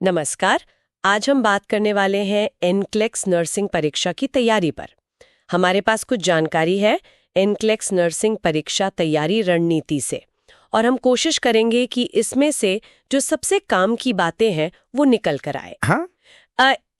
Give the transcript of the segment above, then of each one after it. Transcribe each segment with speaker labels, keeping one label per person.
Speaker 1: नमस्कार। आज हम बात करने वाले हैं एनक्लेक्स नर्सिंग परीक्षा की तैयारी पर। हमारे पास कुछ जानकारी है एनक्लेक्स नर्सिंग परीक्षा तैयारी रणनीति से, और हम कोशिश करेंगे कि इसमें से जो सबसे काम की बातें हैं वो निकल कर आए।
Speaker 2: हाँ?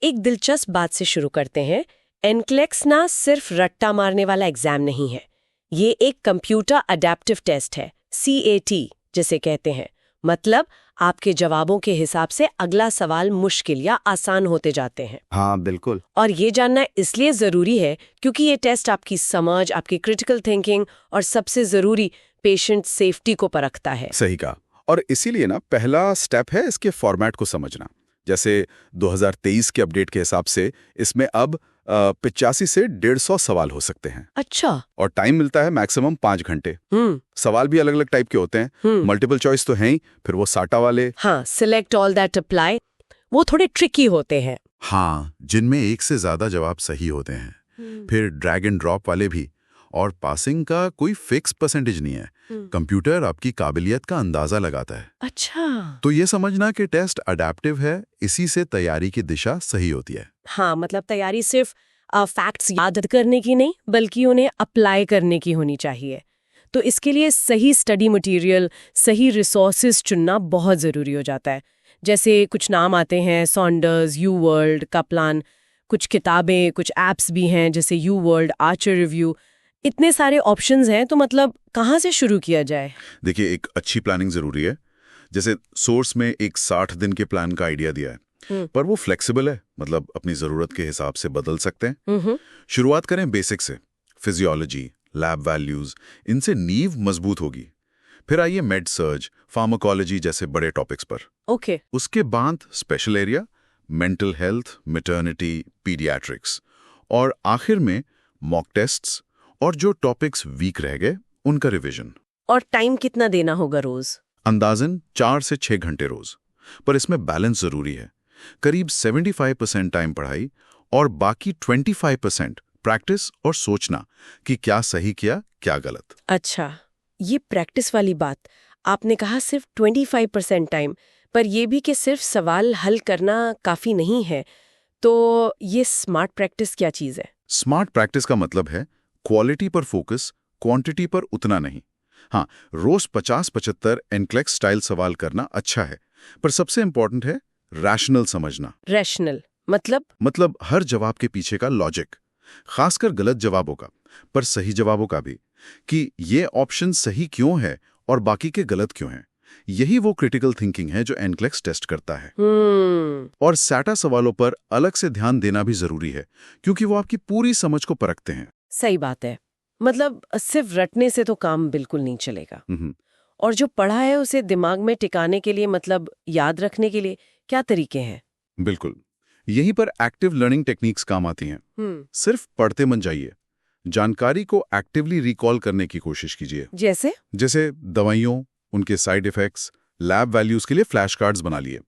Speaker 1: एक दिलचस्प बात से शुरू करते हैं। एनक्लेक्स ना सिर्फ रट्टा मारने वाला एग्जाम नहीं है, ये एक कंप्यूटर अडेप्टिव टेस्ट है, CAT जिसे कहते हैं। मतलब आपके जवाबों के हिसाब से अगला सवाल मुश्किल या आसान होते जाते हैं।
Speaker 2: हाँ, बिल्कुल।
Speaker 1: और ये जानना इसलिए जरूरी है क्योंकि ये टेस्ट आपकी समझ, आपकी क्रिटिकल थिंकिंग और सबसे जरूरी पेशेंट सेफ्टी को परखता है।
Speaker 2: सही कहा। और इसीलिए ना पहला स्टेप है इसके फॉर्मेट को समझना। जैसे 2023 के अपडेट के हिसाब से इसमें अब 85 से 150 सवाल हो सकते हैं।
Speaker 1: अच्छा।
Speaker 2: और टाइम मिलता है मैक्सिमम 5 घंटे। सवाल भी अलग अलग टाइप के होते हैं। मल्टीपल चॉइस तो हैं ही, फिर वो साटा वाले।
Speaker 1: हाँ, सिलेक्ट ऑल दैट अप्लाई, वो थोड़े ट्रिकी होते हैं।
Speaker 3: हाँ, जिनमें एक से ज्यादा जवाब सही होते हैं। फिर ड्रैग एंड ड्रॉप वाले भी। और पासिंग का कोई फिक्स परसेंटेज नहीं है। कंप्यूटर आपकी काबिलियत का अंदाजा लगाता है।
Speaker 1: अच्छा।
Speaker 3: तो ये समझना कि टेस्ट अडेप्टिव है, इसी से तैयारी की दिशा सही होती है।
Speaker 1: हाँ, मतलब तैयारी सिर्फ फैक्ट्स याद करने की नहीं, बल्कि उन्हें अप्लाई करने की होनी चाहिए। तो इसके लिए सही स्टडी मटेरियल, सही रिसोर्सेज चुनना बहुत ज़रूरी हो जाता है। जैसे कुछ नाम आते हैं, सॉन्डर्स, YouWorld, Kaplan, कुछ किताबें, कुछ ऐप्स भी हैं जैसे YouWorld, आर्चर रिव्यू। इतने सारे ऑप्शंस हैं, तो मतलब कहाँ से शुरू किया जाए?
Speaker 3: देखिए, एक अच्छी प्लानिंग जरूरी है। जैसे सोर्स में एक 60 दिन के प्लान का आइडिया दिया है, पर वो फ्लेक्सिबल है, मतलब अपनी जरूरत के हिसाब से बदल सकते हैं। शुरुआत करें बेसिक से। फिजियोलॉजी, लैब वैल्यूज, इनसे नींव मजबूत होगी। फिर आइए मेड सर्ज, फार्माकोलॉजी जैसे बड़े टॉपिक्स पर।
Speaker 1: ओके।
Speaker 3: उसके बाद special area, mental health, maternity, paediatrics, और आखिर में मॉक टेस्ट्स और जो टॉपिक्स वीक रह गए उनका रिवीजन।
Speaker 1: और टाइम कितना देना होगा रोज?
Speaker 3: अंदाजन 4 से 6 घंटे रोज। पर इसमें बैलेंस जरूरी है। करीब 75% टाइम पढ़ाई और बाकी 25% प्रैक्टिस और सोचना कि क्या सही किया, क्या गलत।
Speaker 1: अच्छा, ये प्रैक्टिस वाली बात आपने कहा, सिर्फ 25% टाइम, पर ये भी कि सिर्फ सवाल हल करना काफी नहीं है। तो ये स्मार्ट प्रैक्टिस क्या चीज है?
Speaker 3: स्मार्ट प्रैक्टिस का मतलब है क्वालिटी पर फोकस, क्वांटिटी पर उतना नहीं। हाँ, रोज 50-75 एनक्लेक्स स्टाइल सवाल करना अच्छा है, पर सबसे इंपॉर्टेंट है रैशनल समझना।
Speaker 1: रैशनल
Speaker 3: मतलब हर जवाब के पीछे का लॉजिक, खासकर गलत जवाबों का, पर सही जवाबों का भी, कि ये ऑप्शन सही क्यों है और बाकी के गलत क्यों हैं। यही वो क्रिटिकल थिंकिंग है जो एनक्लेक्स टेस्ट करता है। और सैटा सवालों पर अलग से ध्यान देना भी जरूरी है, क्योंकि वो आपकी पूरी समझ को परखते हैं।
Speaker 1: सही बात है। मतलब सिर्फ रटने से तो काम बिल्कुल नहीं चलेगा। और जो पढ़ा है उसे दिमाग में टिकाने के लिए, मतलब याद रखने के लिए क्या तरीके हैं?
Speaker 3: बिल्कुल, यहीं पर एक्टिव लर्निंग टेक्निक्स काम आती हैं। सिर्फ पढ़ते मत जाइए, जानकारी को एक्टिवली रिकॉल करने की कोशिश कीजिए। जैसे दवाइयों, उनके साइड इफेक्ट्स, लैब वैल्यूज के लिए फ्लैश कार्ड्स बना लिए।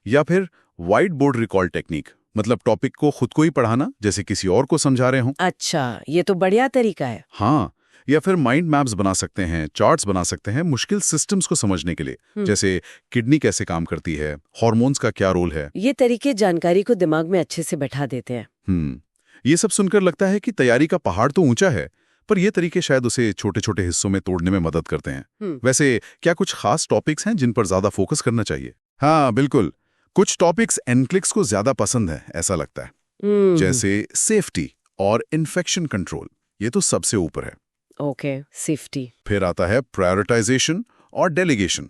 Speaker 3: या फिर व्हाइट बोर्ड रिकॉल टेक्निक, मतलब टॉपिक को खुद को ही पढ़ाना जैसे किसी और को समझा रहे हों।
Speaker 1: अच्छा, ये तो बढ़िया तरीका है।
Speaker 3: हाँ, या फिर माइंड मैप्स बना सकते हैं, चार्ट्स बना सकते हैं मुश्किल सिस्टम्स को समझने के लिए। जैसे किडनी कैसे काम करती है, हार्मोन्स का क्या रोल है।
Speaker 1: ये तरीके जानकारी को दिमाग में अच्छे से बैठा देते हैं।
Speaker 3: ये सब सुनकर लगता है कि तैयारी का पहाड़ तो ऊंचा है, पर ये तरीके शायद उसे छोटे छोटे हिस्सों में तोड़ने में मदद करते हैं। वैसे क्या कुछ खास टॉपिक्स हैं जिन पर ज्यादा फोकस करना चाहिए? हाँ, बिल्कुल। कुछ टॉपिक्स एनक्लेक्स को ज्यादा पसंद है, ऐसा लगता है। जैसे सेफ्टी और इन्फेक्शन कंट्रोल, ये तो सबसे ऊपर है।
Speaker 1: Okay, safety.
Speaker 3: फिर आता है प्रायोरिटाइजेशन और डेलीगेशन,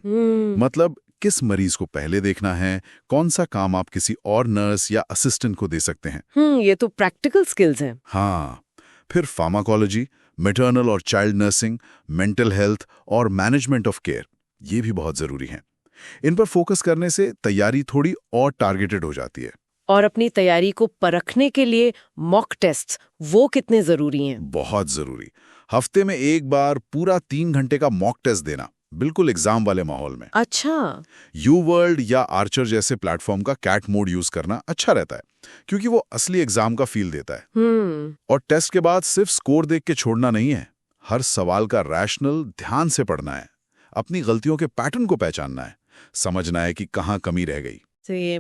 Speaker 3: मतलब किस मरीज को पहले देखना है, कौन सा काम आप किसी और नर्स या असिस्टेंट को दे सकते हैं।
Speaker 1: ये तो प्रैक्टिकल स्किल्स हैं।
Speaker 3: हाँ, फिर फार्माकोलॉजी, मैटरनल और चाइल्ड नर्सिंग, मेंटल हेल्थ और मैनेजमेंट ऑफ केयर, ये भी बहुत जरूरी हैं। इन पर फोकस करने से तैयारी थोड़ी और टारगेटेड हो जाती है।
Speaker 1: और अपनी तैयारी को परखने के लिए मॉक टेस्ट्स, वो कितने जरूरी हैं?
Speaker 3: बहुत जरूरी। हफ्ते में एक बार पूरा 3 घंटे का मॉक टेस्ट देना, बिल्कुल एग्जाम वाले माहौल में।
Speaker 1: अच्छा।
Speaker 3: YouWorld या आर्चर जैसे प्लेटफॉर्म का कैट मोड यूज करना अच्छा रहता है, क्योंकि वो असली एग्जाम का फील देता है। और टेस्ट के बाद सिर्फ स्कोर देख के छोड़ना नहीं है, हर सवाल का रैशनल ध्यान से पढ़ना है, अपनी गलतियों के पैटर्न को पहचानना है, समझना है कि कहाँ कमी रह गई।
Speaker 1: तो ये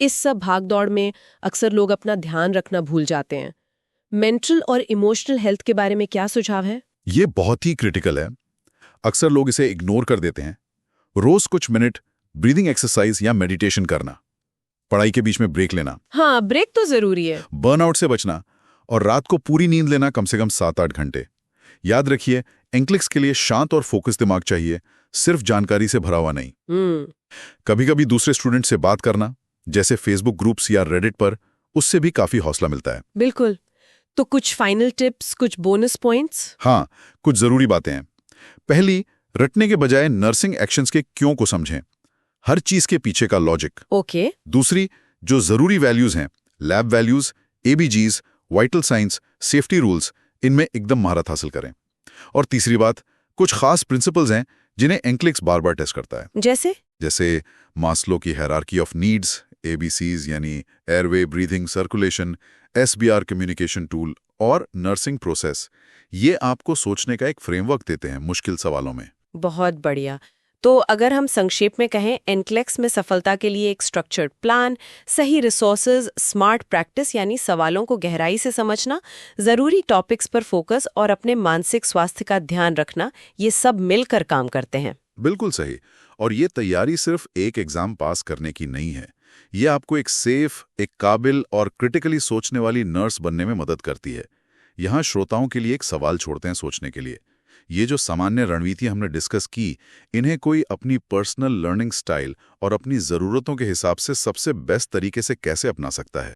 Speaker 1: इस सब भागदौड़ में अक्सर लोग अपना ध्यान रखना भूल जाते हैं। मेंटल और इमोशनल हेल्थ के बारे में क्या सुझाव है?
Speaker 3: ये बहुत ही क्रिटिकल है। अक्सर लोग इसे इग्नोर कर देते हैं। रोज कुछ मिनट ब्रीदिंग एक्सरसाइज या मेडिटेशन करना, पढ़ाई के बीच में ब्रेक लेना।
Speaker 1: हाँ, ब्रेक तो जरूरी है।
Speaker 3: बर्नआउट से बचना और रात को पूरी नींद लेना, कम से कम 7-8 घंटे। याद रखिए, एंक्लिक्स के लिए शांत और फोकस दिमाग चाहिए, सिर्फ जानकारी से भरा हुआ नहीं। कभी कभी दूसरे स्टूडेंट से बात करना, जैसे फेसबुक ग्रुप्स या रेडिट पर, उससे भी काफी हौसला मिलता है।
Speaker 1: बिल्कुल। तो कुछ फाइनल टिप्स, कुछ बोनस पॉइंट्स?
Speaker 3: हाँ, कुछ जरूरी बातें हैं। पहली, रटने के बजाय नर्सिंग एक्शंस के क्यों को समझें, हर चीज के पीछे का लॉजिक।
Speaker 1: ओके।
Speaker 3: दूसरी, जो जरूरी वैल्यूज हैं, lab values, ABGs, vital signs, safety rules, इनमें एकदम महारत हासिल करें। और तीसरी बात, कुछ खास प्रिंसिपल्स हैं जिन्हें एंक्लिक्स बार बार टेस्ट करता है। जैसे मास्लो की हायरार्की ऑफ नीड्स, एबीसीज यानी airway, breathing, circulation, SBR communication tool और नर्सिंग प्रोसेस। ये आपको सोचने का एक फ्रेमवर्क देते हैं मुश्किल सवालों में।
Speaker 1: बहुत बढ़िया। तो अगर हम संक्षेप में कहें, एनक्लेक्स में सफलता के लिए एक स्ट्रक्चर्ड प्लान, सही रिसोर्सेज, स्मार्ट प्रैक्टिस यानी सवालों को गहराई से समझना, जरूरी टॉपिक्स पर फोकस और अपने मानसिक स्वास्थ्य का ध्यान रखना, ये सब मिलकर काम करते हैं।
Speaker 3: बिल्कुल सही। और ये तैयारी सिर्फ एक एग्जाम पास करने की नहीं है। ये आपको एक सेफ, एक काबिल और क्रिटिकली सोचने वाली नर्स बनने में मदद करती है। यहाँ श्रोताओं के लिए एक सवाल छोड़ते हैं सोचने के लिए। ये जो सामान्य रणनीतियां हमने डिस्कस की, इन्हें कोई अपनी पर्सनल लर्निंग स्टाइल और अपनी ज़रूरतों के हिसाब से सबसे बेस्ट तरीके से कैसे अपना सकता है?